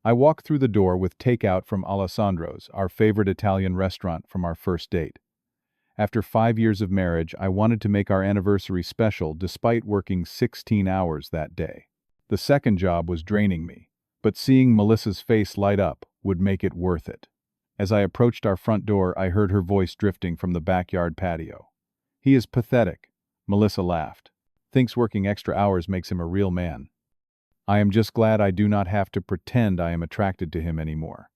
I walked through the door with takeout from Alessandro's, our favorite Italian restaurant from our first date. After 5 years of marriage, I wanted to make our anniversary special despite working 16 hours that day. The second job was draining me, but seeing Melissa's face light up would make it worth it. As I approached our front door, I heard her voice drifting from the backyard patio. "He is pathetic," Melissa laughed. "Thinks working extra hours makes him a real man. I am just glad I do not have to pretend I am attracted to him anymore."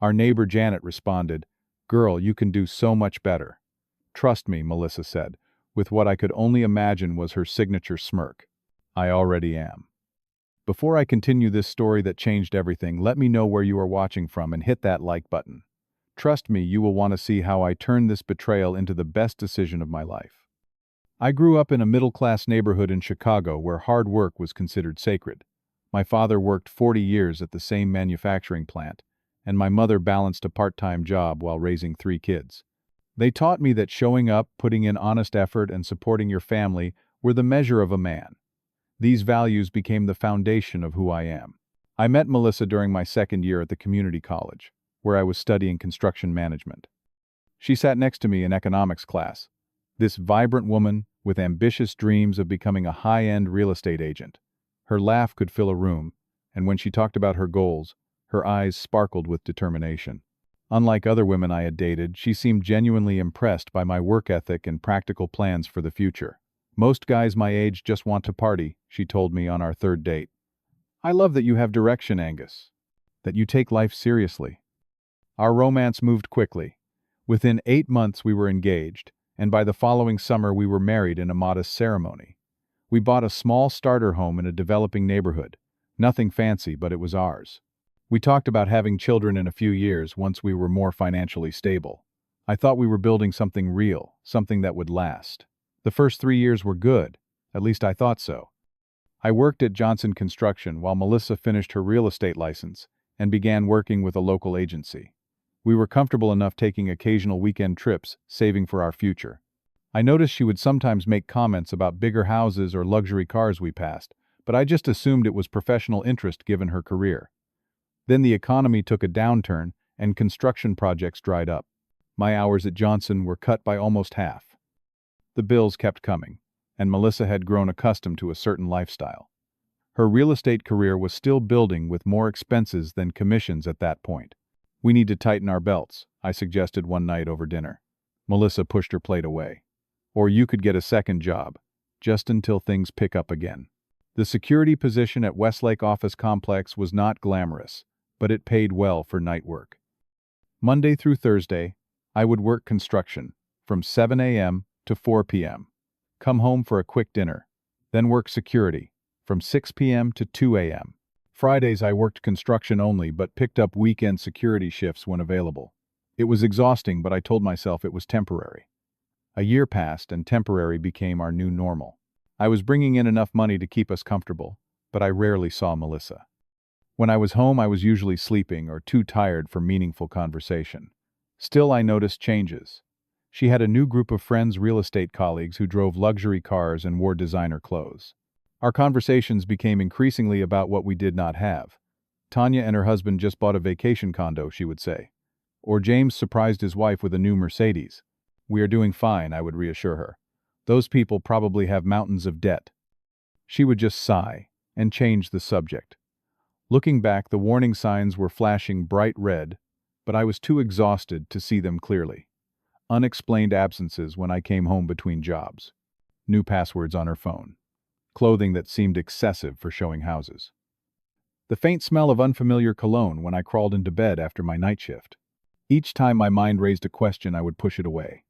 Our neighbor Janet responded, "Girl, you can do so much better." "Trust me," Melissa said, with what I could only imagine was her signature smirk. "I already am." Before I continue this story that changed everything, let me know where you are watching from and hit that like button. Trust me, you will want to see how I turned this betrayal into the best decision of my life. I grew up in a middle-class neighborhood in Chicago where hard work was considered sacred. My father worked 40 years at the same manufacturing plant, and my mother balanced a part-time job while raising 3 kids. They taught me that showing up, putting in honest effort, and supporting your family were the measure of a man. These values became the foundation of who I am. I met Melissa during my second year at the community college, where I was studying construction management. She sat next to me in economics class, this vibrant woman with ambitious dreams of becoming a high-end real estate agent. Her laugh could fill a room, and when she talked about her goals, her eyes sparkled with determination. Unlike other women I had dated, she seemed genuinely impressed by my work ethic and practical plans for the future. "Most guys my age just want to party," she told me on our third date. "I love that you have direction, Angus. That you take life seriously." Our romance moved quickly. Within 8 months we were engaged, and by the following summer we were married in a modest ceremony. We bought a small starter home in a developing neighborhood. Nothing fancy, but it was ours. We talked about having children in a few years once we were more financially stable. I thought we were building something real, something that would last. The first 3 years were good, at least I thought so. I worked at Johnson Construction while Melissa finished her real estate license and began working with a local agency. We were comfortable enough taking occasional weekend trips, saving for our future. I noticed she would sometimes make comments about bigger houses or luxury cars we passed, but I just assumed it was professional interest given her career. Then the economy took a downturn and construction projects dried up. My hours at Johnson were cut by almost half. The bills kept coming, and Melissa had grown accustomed to a certain lifestyle. Her real estate career was still building with more expenses than commissions at that point. "We need to tighten our belts," I suggested one night over dinner. Melissa pushed her plate away. "Or you could get a second job, just until things pick up again." The security position at Westlake Office Complex was not glamorous, but it paid well for night work. Monday through Thursday, I would work construction from 7 a.m. to 4 p.m. Come home for a quick dinner, then work security from 6 p.m. to 2 a.m. Fridays I worked construction only but picked up weekend security shifts when available. It was exhausting, but I told myself it was temporary. A year passed and temporary became our new normal. I was bringing in enough money to keep us comfortable, but I rarely saw Melissa. When I was home, I was usually sleeping or too tired for meaningful conversation. Still, I noticed changes. She had a new group of friends, real estate colleagues who drove luxury cars and wore designer clothes. Our conversations became increasingly about what we did not have. "Tanya and her husband just bought a vacation condo," she would say. Or "James surprised his wife with a new Mercedes." "We are doing fine," I would reassure her. "Those people probably have mountains of debt." She would just sigh and change the subject. Looking back, the warning signs were flashing bright red, but I was too exhausted to see them clearly. Unexplained absences when I came home between jobs. New passwords on her phone. Clothing that seemed excessive for showing houses. The faint smell of unfamiliar cologne when I crawled into bed after my night shift. Each time my mind raised a question, I would push it away.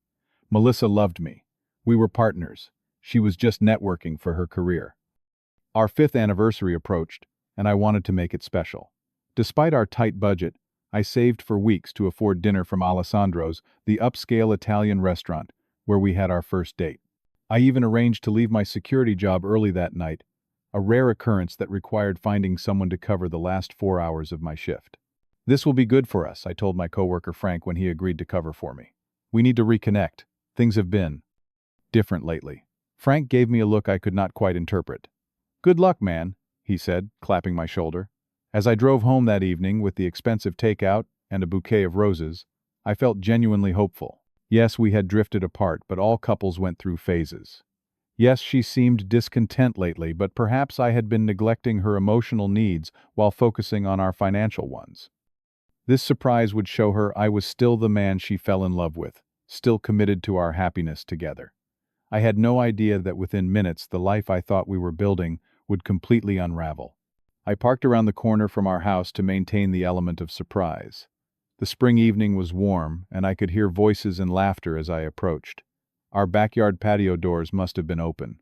Melissa loved me. We were partners. She was just networking for her career. Our 5th anniversary approached, and I wanted to make it special. Despite our tight budget, I saved for weeks to afford dinner from Alessandro's, the upscale Italian restaurant, where we had our first date. I even arranged to leave my security job early that night, a rare occurrence that required finding someone to cover the last 4 hours of my shift. "This will be good for us," I told my coworker Frank when he agreed to cover for me. "We need to reconnect. Things have been different lately." Frank gave me a look I could not quite interpret. "Good luck, man," he said, clapping my shoulder. As I drove home that evening with the expensive takeout and a bouquet of roses, I felt genuinely hopeful. Yes, we had drifted apart, but all couples went through phases. Yes, she seemed discontent lately, but perhaps I had been neglecting her emotional needs while focusing on our financial ones. This surprise would show her I was still the man she fell in love with, still committed to our happiness together. I had no idea that within minutes the life I thought we were building would completely unravel. I parked around the corner from our house to maintain the element of surprise. The spring evening was warm, and I could hear voices and laughter as I approached. Our backyard patio doors must have been open.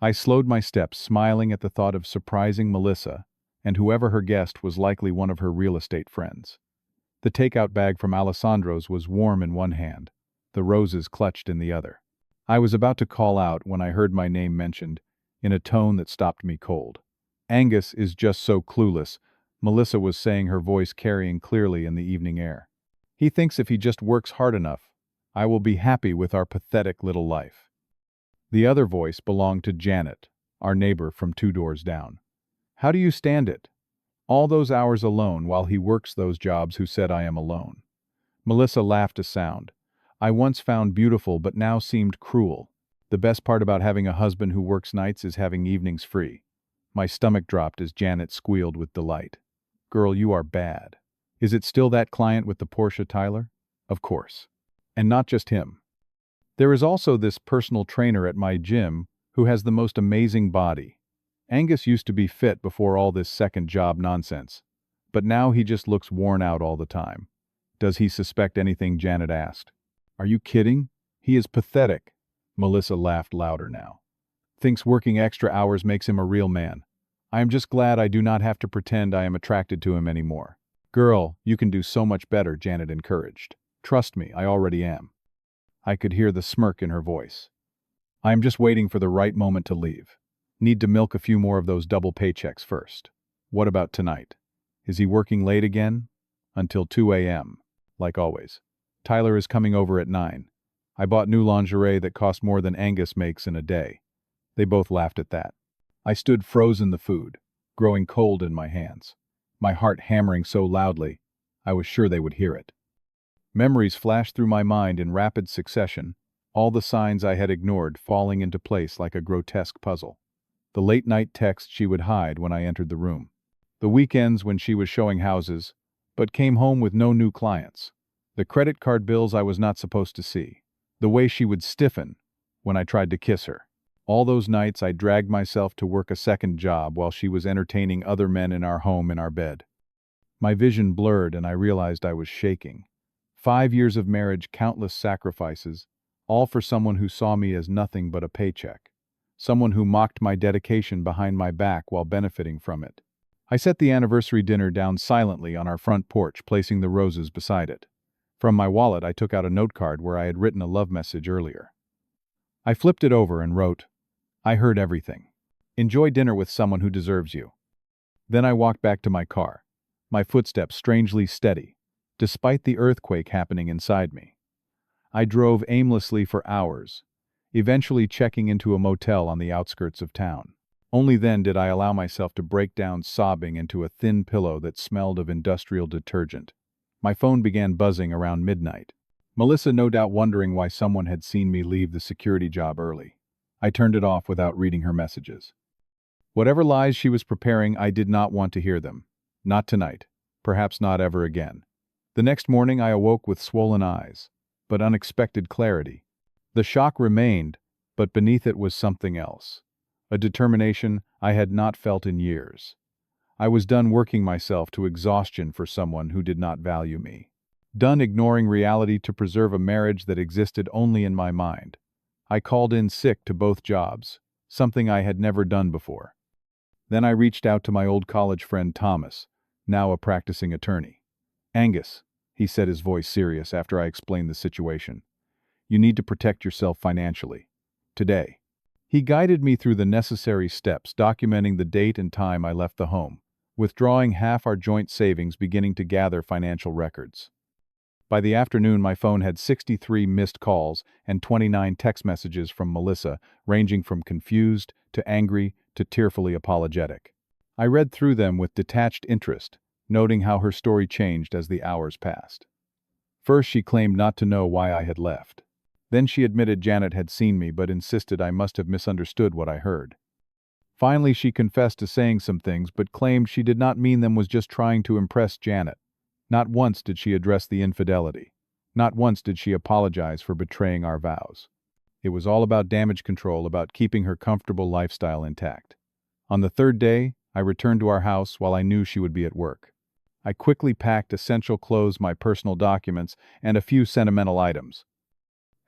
I slowed my steps, smiling at the thought of surprising Melissa, and whoever her guest was likely one of her real estate friends. The takeout bag from Alessandro's was warm in one hand, the roses clutched in the other. I was about to call out when I heard my name mentioned, in a tone that stopped me cold. Angus is just so clueless, Melissa was saying, her voice carrying clearly in the evening air. He thinks if he just works hard enough, I will be happy with our pathetic little life. The other voice belonged to Janet, our neighbor from 2 doors down. How do you stand it? All those hours alone while he works those jobs, who said I am alone. Melissa laughed a sound. I once found beautiful but now seemed cruel. The best part about having a husband who works nights is having evenings free. My stomach dropped as Janet squealed with delight. Girl, you are bad. Is it still that client with the Porsche, Tyler? Of course. And not just him. There is also this personal trainer at my gym who has the most amazing body. Angus used to be fit before all this second job nonsense, but now he just looks worn out all the time. Does he suspect anything? Janet asked. Are you kidding? He is pathetic. Melissa laughed louder now. Thinks working extra hours makes him a real man. I am just glad I do not have to pretend I am attracted to him anymore. Girl, you can do so much better, Janet encouraged. Trust me, I already am. I could hear the smirk in her voice. I am just waiting for the right moment to leave. Need to milk a few more of those double paychecks first. What about tonight? Is he working late again? Until 2 a.m., like always. Tyler is coming over at 9. I bought new lingerie that cost more than Angus makes in a day. They both laughed at that. I stood frozen, the food, growing cold in my hands, my heart hammering so loudly, I was sure they would hear it. Memories flashed through my mind in rapid succession, all the signs I had ignored falling into place like a grotesque puzzle. The late-night text she would hide when I entered the room. The weekends when she was showing houses, but came home with no new clients. The credit card bills I was not supposed to see. The way she would stiffen when I tried to kiss her. All those nights I dragged myself to work a second job while she was entertaining other men in our home in our bed. My vision blurred and I realized I was shaking. 5 years of marriage, countless sacrifices, all for someone who saw me as nothing but a paycheck. Someone who mocked my dedication behind my back while benefiting from it. I set the anniversary dinner down silently on our front porch, placing the roses beside it. From my wallet, I took out a note card where I had written a love message earlier. I flipped it over and wrote, I heard everything. Enjoy dinner with someone who deserves you. Then I walked back to my car, my footsteps strangely steady, despite the earthquake happening inside me. I drove aimlessly for hours, eventually checking into a motel on the outskirts of town. Only then did I allow myself to break down sobbing into a thin pillow that smelled of industrial detergent. My phone began buzzing around midnight. Melissa, no doubt wondering why someone had seen me leave the security job early. I turned it off without reading her messages. Whatever lies she was preparing, I did not want to hear them. Not tonight. Perhaps not ever again. The next morning I awoke with swollen eyes, but unexpected clarity. The shock remained, but beneath it was something else. A determination I had not felt in years. I was done working myself to exhaustion for someone who did not value me. Done ignoring reality to preserve a marriage that existed only in my mind. I called in sick to both jobs, something I had never done before. Then I reached out to my old college friend Thomas, now a practicing attorney. Angus, he said, his voice serious after I explained the situation. You need to protect yourself financially. Today. He guided me through the necessary steps, documenting the date and time I left the home, withdrawing half our joint savings, beginning to gather financial records. By the afternoon, my phone had 63 missed calls and 29 text messages from Melissa, ranging from confused to angry to tearfully apologetic. I read through them with detached interest, noting how her story changed as the hours passed. First, she claimed not to know why I had left. Then she admitted Janet had seen me but insisted I must have misunderstood what I heard. Finally, she confessed to saying some things but claimed she did not mean them, was just trying to impress Janet. Not once did she address the infidelity. Not once did she apologize for betraying our vows. It was all about damage control, about keeping her comfortable lifestyle intact. On the third day, I returned to our house while I knew she would be at work. I quickly packed essential clothes, my personal documents, and a few sentimental items.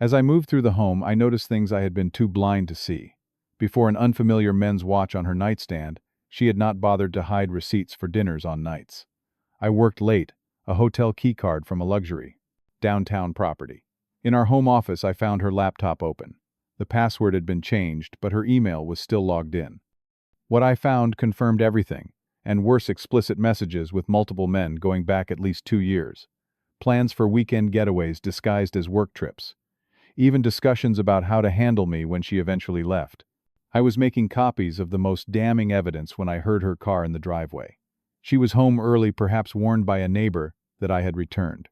As I moved through the home, I noticed things I had been too blind to see. Before an unfamiliar men's watch on her nightstand, she had not bothered to hide receipts for dinners on nights. I worked late, a hotel keycard from a luxury downtown property. In our home office, I found her laptop open. The password had been changed, but her email was still logged in. What I found confirmed everything, and worse, explicit messages with multiple men going back at least 2 years. Plans for weekend getaways disguised as work trips. Even discussions about how to handle me when she eventually left. I was making copies of the most damning evidence when I heard her car in the driveway. She was home early, perhaps warned by a neighbor that I had returned.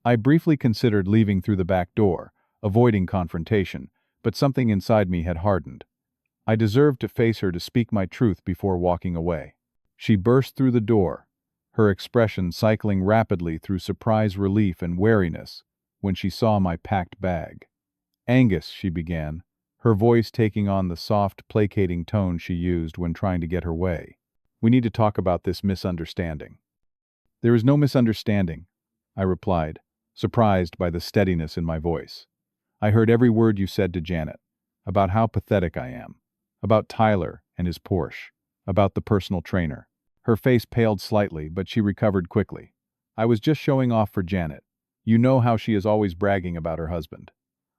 I briefly considered leaving through the back door, avoiding confrontation, but something inside me had hardened. I deserved to face her, to speak my truth before walking away. She burst through the door, her expression cycling rapidly through surprise, relief, and wariness when she saw my packed bag. "Angus," she began, her voice taking on the soft, placating tone she used when trying to get her way. "We need to talk about this misunderstanding." "There is no misunderstanding," I replied, surprised by the steadiness in my voice. "I heard every word you said to Janet, about how pathetic I am, about Tyler and his Porsche, about the personal trainer." Her face paled slightly, but she recovered quickly. "I was just showing off for Janet. You know how she is always bragging about her husband.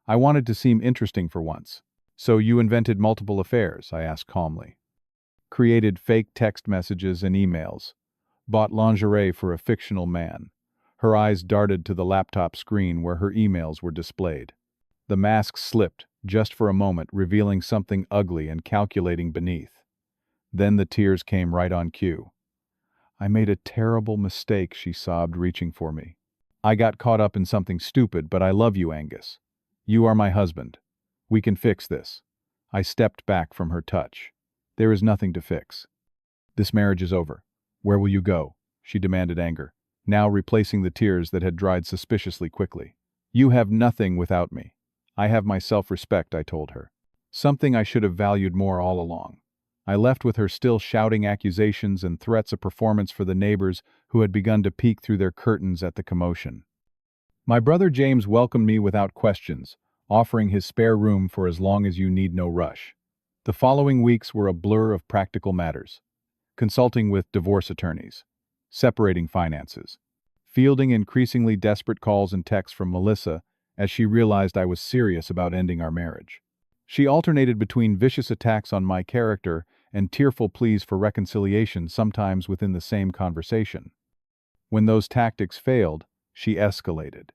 I wanted to seem interesting for once." "So you invented multiple affairs?" I asked calmly. "Created fake text messages and emails. Bought lingerie for a fictional man." Her eyes darted to the laptop screen where her emails were displayed. The mask slipped, just for a moment, revealing something ugly and calculating beneath. Then the tears came right on cue. "I made a terrible mistake," she sobbed, reaching for me. "I got caught up in something stupid, but I love you, Angus. You are my husband. We can fix this." I stepped back from her touch. "There is nothing to fix. This marriage is over. Where will you go?" she demanded, anger now replacing the tears that had dried suspiciously quickly. "You have nothing without me. I have my self-respect," I told her. Something I should have valued more all along. I left with her, still shouting accusations and threats of performance for the neighbors who had begun to peek through their curtains at the commotion. My brother James welcomed me without questions, offering his spare room for as long as you need, no rush. The following weeks were a blur of practical matters. Consulting with divorce attorneys. Separating finances. Fielding increasingly desperate calls and texts from Melissa as she realized I was serious about ending our marriage. She alternated between vicious attacks on my character and tearful pleas for reconciliation, sometimes within the same conversation. When those tactics failed, she escalated.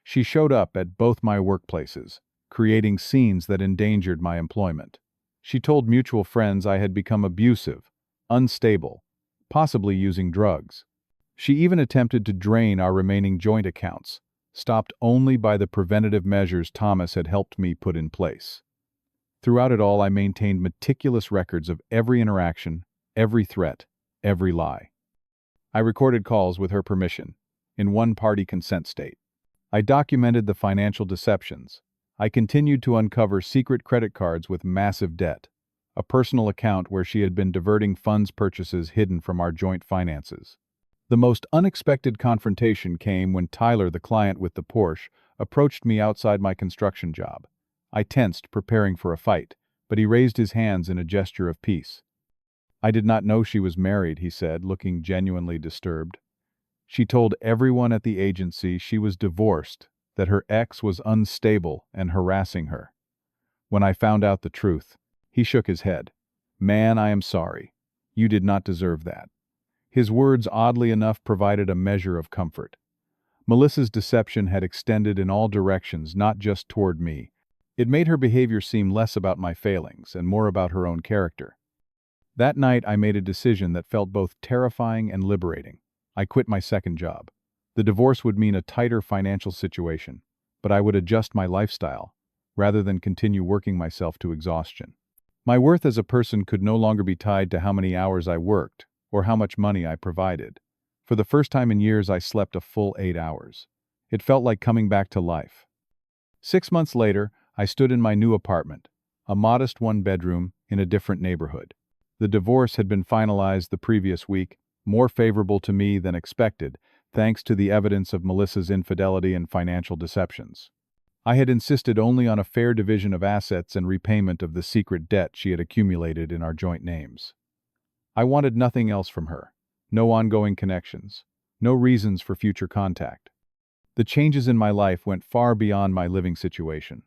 She showed up at both my workplaces, creating scenes that endangered my employment. She told mutual friends I had become abusive, unstable, possibly using drugs. She even attempted to drain our remaining joint accounts, stopped only by the preventative measures Thomas had helped me put in place. Throughout it all, I maintained meticulous records of every interaction, every threat, every lie. I recorded calls with her permission, in one-party consent state. I documented the financial deceptions. I continued to uncover secret credit cards with massive debt, a personal account where she had been diverting funds, purchases hidden from our joint finances. The most unexpected confrontation came when Tyler, the client with the Porsche, approached me outside my construction job. I tensed, preparing for a fight, but he raised his hands in a gesture of peace. "I did not know she was married," he said, looking genuinely disturbed. "She told everyone at the agency she was divorced, that her ex was unstable and harassing her. When I found out the truth," he shook his head. "Man, I am sorry. You did not deserve that." His words, oddly enough, provided a measure of comfort. Melissa's deception had extended in all directions, not just toward me. It made her behavior seem less about my failings and more about her own character. That night I made a decision that felt both terrifying and liberating. I quit my second job. The divorce would mean a tighter financial situation, but I would adjust my lifestyle, rather than continue working myself to exhaustion. My worth as a person could no longer be tied to how many hours I worked, or how much money I provided. For the first time in years I slept a full 8 hours. It felt like coming back to life. 6 months later, I stood in my new apartment, a modest one-bedroom in a different neighborhood. The divorce had been finalized the previous week, more favorable to me than expected, thanks to the evidence of Melissa's infidelity and financial deceptions. I had insisted only on a fair division of assets and repayment of the secret debt she had accumulated in our joint names. I wanted nothing else from her. No ongoing connections. No reasons for future contact. The changes in my life went far beyond my living situation.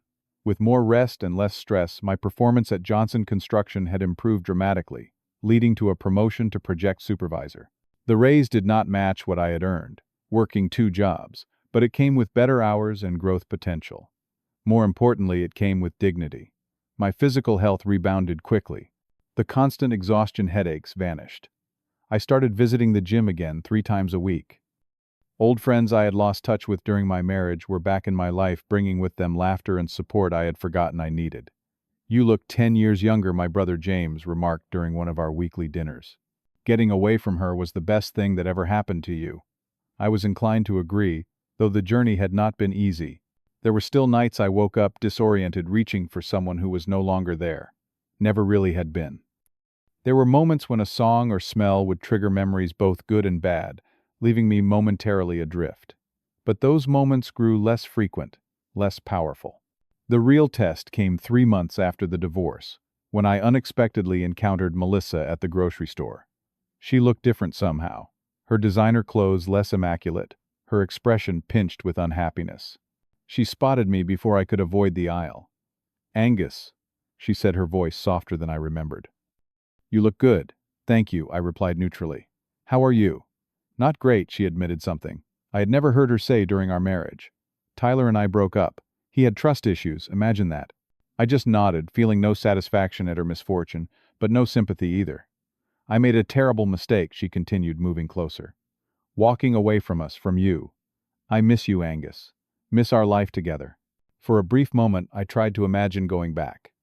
With more rest and less stress, my performance at Johnson Construction had improved dramatically, leading to a promotion to project supervisor. The raise did not match what I had earned, working 2 jobs, but it came with better hours and growth potential. More importantly, it came with dignity. My physical health rebounded quickly. The constant exhaustion headaches vanished. I started visiting the gym again 3 times a week. Old friends I had lost touch with during my marriage were back in my life, bringing with them laughter and support I had forgotten I needed. "You look 10 years younger," my brother James remarked during one of our weekly dinners. "Getting away from her was the best thing that ever happened to you." I was inclined to agree, though the journey had not been easy. There were still nights I woke up disoriented, reaching for someone who was no longer there. Never really had been. There were moments when a song or smell would trigger memories both good and bad, leaving me momentarily adrift. But those moments grew less frequent, less powerful. The real test came 3 months after the divorce, when I unexpectedly encountered Melissa at the grocery store. She looked different somehow, her designer clothes less immaculate, her expression pinched with unhappiness. She spotted me before I could avoid the aisle. "Angus," she said, her voice softer than I remembered. "You look good." "Thank you," I replied neutrally. "How are you?" "Not great," she admitted, something I had never heard her say during our marriage. "Tyler and I broke up. He had trust issues, imagine that." I just nodded, feeling no satisfaction at her misfortune, but no sympathy either. "I made a terrible mistake," she continued, moving closer. "Walking away from us, from you. I miss you, Angus. Miss our life together." For a brief moment, I tried to imagine going back.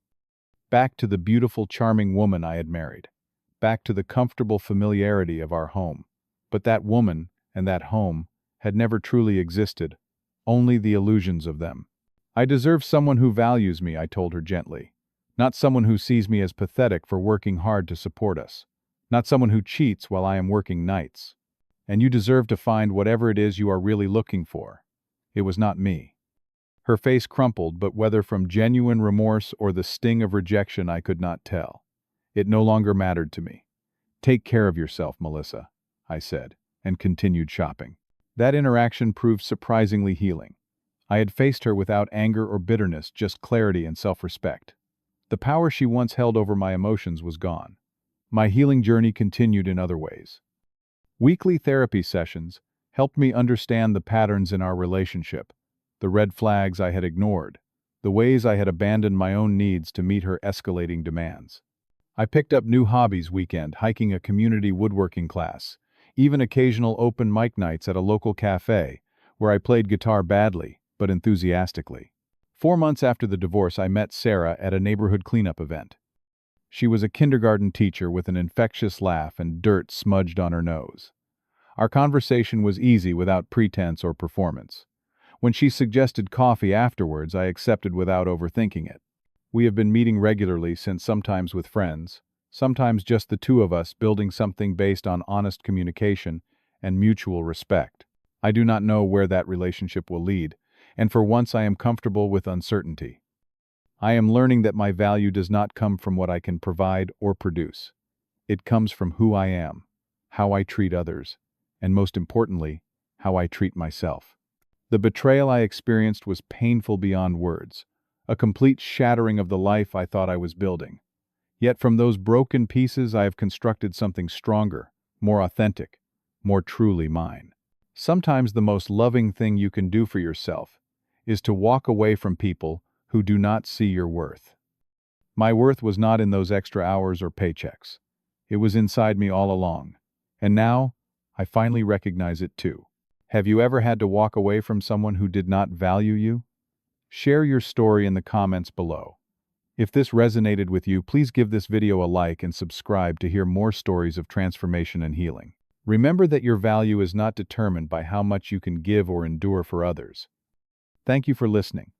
Back to the beautiful, charming woman I had married. Back to the comfortable familiarity of our home. But that woman and that home had never truly existed, only the illusions of them. "I deserve someone who values me," I told her gently. "Not someone who sees me as pathetic for working hard to support us. Not someone who cheats while I am working nights. And you deserve to find whatever it is you are really looking for. It was not me." Her face crumpled, but whether from genuine remorse or the sting of rejection I could not tell. It no longer mattered to me. "Take care of yourself, Melissa," I said, and continued shopping. That interaction proved surprisingly healing. I had faced her without anger or bitterness, just clarity and self-respect. The power she once held over my emotions was gone. My healing journey continued in other ways. Weekly therapy sessions helped me understand the patterns in our relationship, the red flags I had ignored, the ways I had abandoned my own needs to meet her escalating demands. I picked up new hobbies weekend, hiking, a community woodworking class, even occasional open mic nights at a local cafe, where I played guitar badly, but enthusiastically. 4 months after the divorce, I met Sarah at a neighborhood cleanup event. She was a kindergarten teacher with an infectious laugh and dirt smudged on her nose. Our conversation was easy, without pretense or performance. When she suggested coffee afterwards, I accepted without overthinking it. We have been meeting regularly since, sometimes with friends, sometimes just the two of us, building something based on honest communication and mutual respect. I do not know where that relationship will lead, and for once I am comfortable with uncertainty. I am learning that my value does not come from what I can provide or produce. It comes from who I am, how I treat others, and most importantly, how I treat myself. The betrayal I experienced was painful beyond words, a complete shattering of the life I thought I was building. Yet from those broken pieces I have constructed something stronger, more authentic, more truly mine. Sometimes the most loving thing you can do for yourself is to walk away from people who do not see your worth. My worth was not in those extra hours or paychecks. It was inside me all along. And now, I finally recognize it too. Have you ever had to walk away from someone who did not value you? Share your story in the comments below. If this resonated with you, please give this video a like and subscribe to hear more stories of transformation and healing. Remember that your value is not determined by how much you can give or endure for others. Thank you for listening,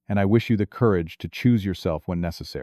and I wish you the courage to choose yourself when necessary.